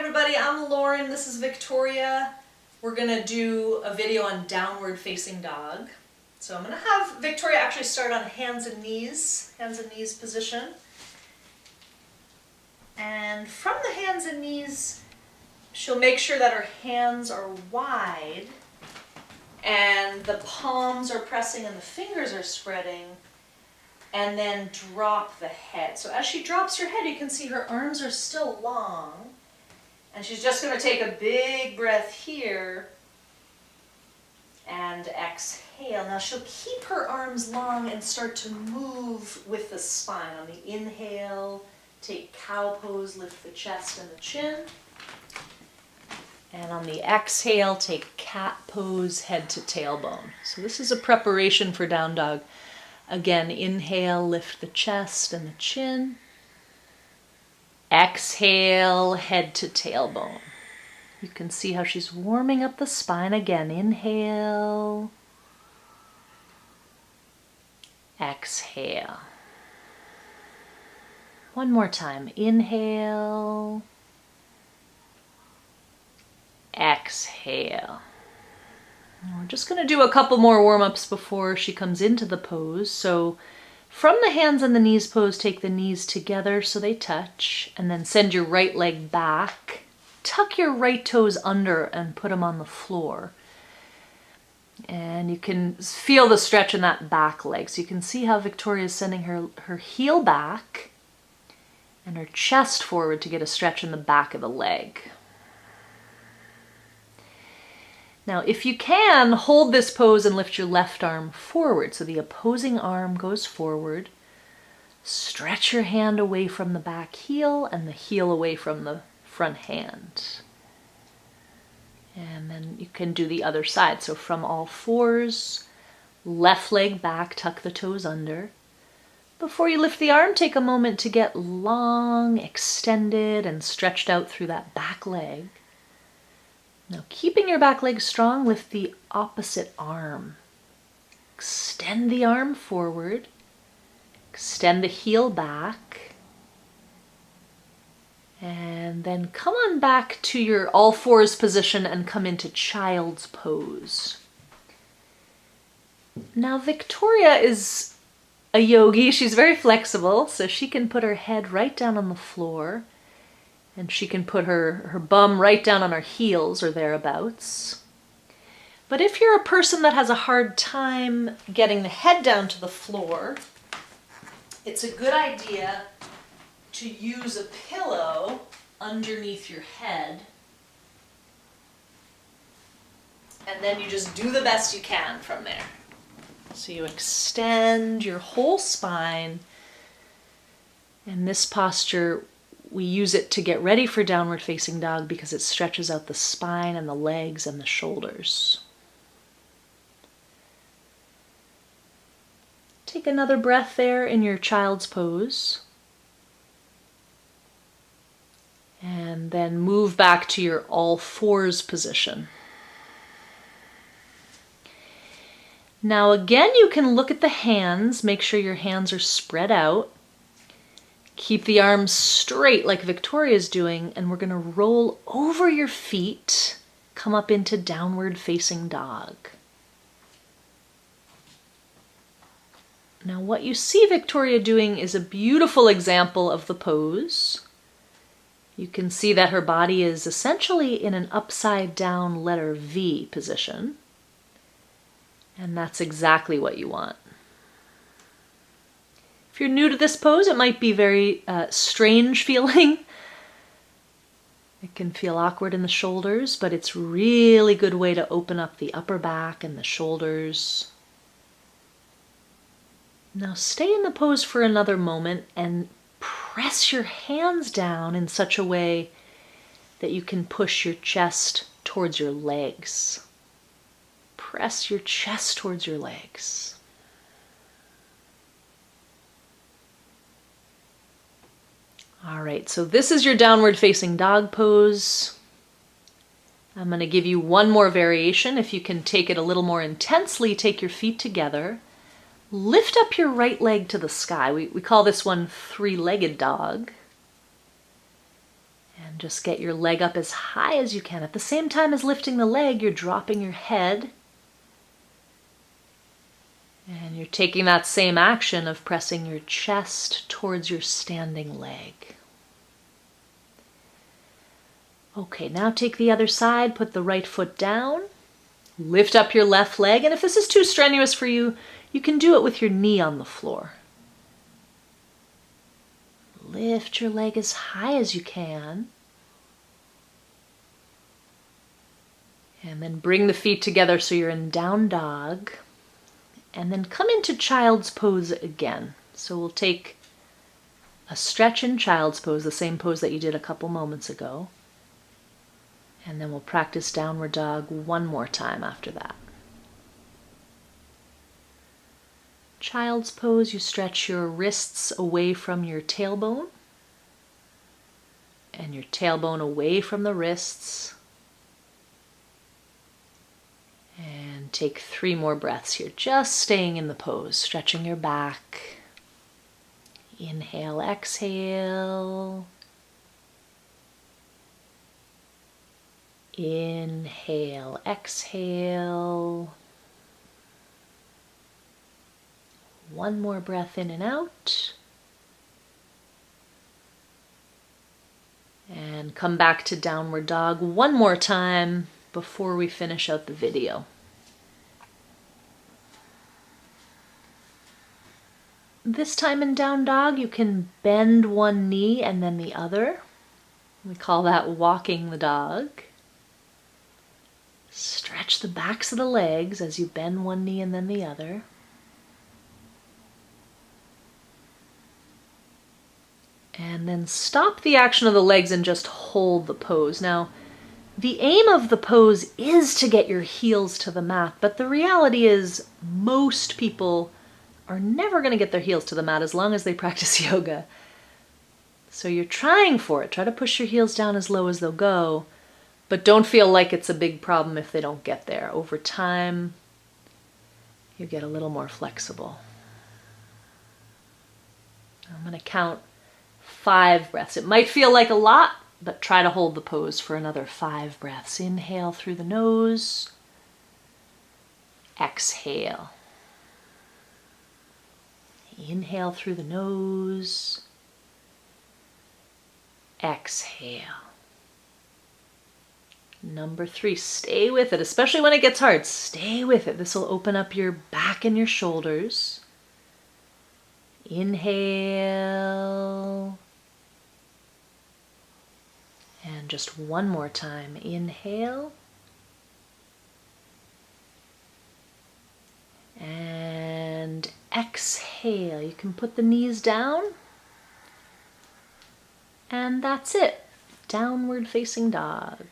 everybody, I'm Lauren, this is Victoria. We're gonna do a video on downward facing dog. So I'm gonna have Victoria actually start on hands and knees position. And from the hands and knees, she'll make sure that her hands are wide and the palms are pressing and the fingers are spreading, and then drop the head. So as she drops her head, you can see her arms are still long, and she's just going to take a big breath here and exhale. Now she'll keep her arms long and start to move with the spine. On the inhale, take cow pose, lift the chest and the chin. And on the exhale, take cat pose, head to tailbone. So this is a preparation for down dog. Again, inhale, lift the chest and the chin. Exhale, head to tailbone. You can see how she's warming up the spine again. Inhale. Exhale. One more time. Inhale. Exhale. We're just going to do a couple more warm-ups before she comes into the pose. So from the hands and the knees pose, take the knees together so they touch, and then send your right leg back. Tuck your right toes under and put them on the floor. And you can feel the stretch in that back leg. So you can see how Victoria is sending her heel back and her chest forward to get a stretch in the back of the leg. Now, if you can, hold this pose and lift your left arm forward. So the opposing arm goes forward. Stretch your hand away from the back heel and the heel away from the front hand. And then you can do the other side. So from all fours, left leg back, tuck the toes under. Before you lift the arm, take a moment to get long, extended, and stretched out through that back leg. Now, keeping your back leg strong, lift the opposite arm. Extend the arm forward. Extend the heel back. And then come on back to your all fours position and come into child's pose. Now, Victoria is a yogi. She's very flexible, so she can put her head right down on the floor. And she can put her bum right down on her heels or thereabouts. But if you're a person that has a hard time getting the head down to the floor, it's a good idea to use a pillow underneath your head. And then you just do the best you can from there. So you extend your whole spine. In this posture, we use it to get ready for downward facing dog because it stretches out the spine and the legs and the shoulders. Take another breath there in your child's pose. And then move back to your all fours position. Now again, you can look at the hands, make sure your hands are spread out. Keep the arms straight like Victoria's doing, and we're going to roll over your feet, come up into downward facing dog. Now what you see Victoria doing is a beautiful example of the pose. You can see that her body is essentially in an upside down letter V position, and that's exactly what you want. If you're new to this pose, it might be very strange feeling. It can feel awkward in the shoulders, but it's really good way to open up the upper back and the shoulders. Now stay in the pose for another moment and press your hands down in such a way that you can push your chest towards your legs. Press your chest towards your legs. All right, so this is your downward facing dog pose. I'm going to give you one more variation. If you can take it a little more intensely, take your feet together. Lift up your right leg to the sky. We call this one three-legged dog. And And just get your leg up as high as you can. At the same time as lifting the leg, you're dropping your head. And you're taking that same action of pressing your chest towards your standing leg. Okay, now take the other side, put the right foot down, lift up your left leg, and if this is too strenuous for you, you can do it with your knee on the floor. Lift your leg as high as you can. And then bring the feet together so you're in down dog. And then come into child's pose again. So we'll take a stretch in child's pose, the same pose that you did a couple moments ago. And then we'll practice downward dog one more time after that. Child's pose, you stretch your wrists away from your tailbone and your tailbone away from the wrists. And take 3 more breaths here, just staying in the pose, stretching your back. Inhale, exhale. Inhale, exhale. One more breath in and out. And come back to downward dog one more time before we finish out the video. This time in down dog, you can bend one knee and then the other. We call that walking the dog. Stretch the backs of the legs as you bend one knee and then the other. And then stop the action of the legs and just hold the pose. Now, the aim of the pose is to get your heels to the mat, but the reality is most people are never going to get their heels to the mat as long as they practice yoga. So you're trying for it. Try to push your heels down as low as they'll go, but don't feel like it's a big problem if they don't get there. Over time, you get a little more flexible. I'm going to count 5 breaths. It might feel like a lot, but try to hold the pose for another 5 breaths. Inhale through the nose. Exhale. Inhale through the nose. Exhale. Number 3, stay with it, especially when it gets hard. Stay with it. This will open up your back and your shoulders. Inhale. And just one more time. Inhale. And exhale. You can put the knees down. And that's it. Downward facing dog.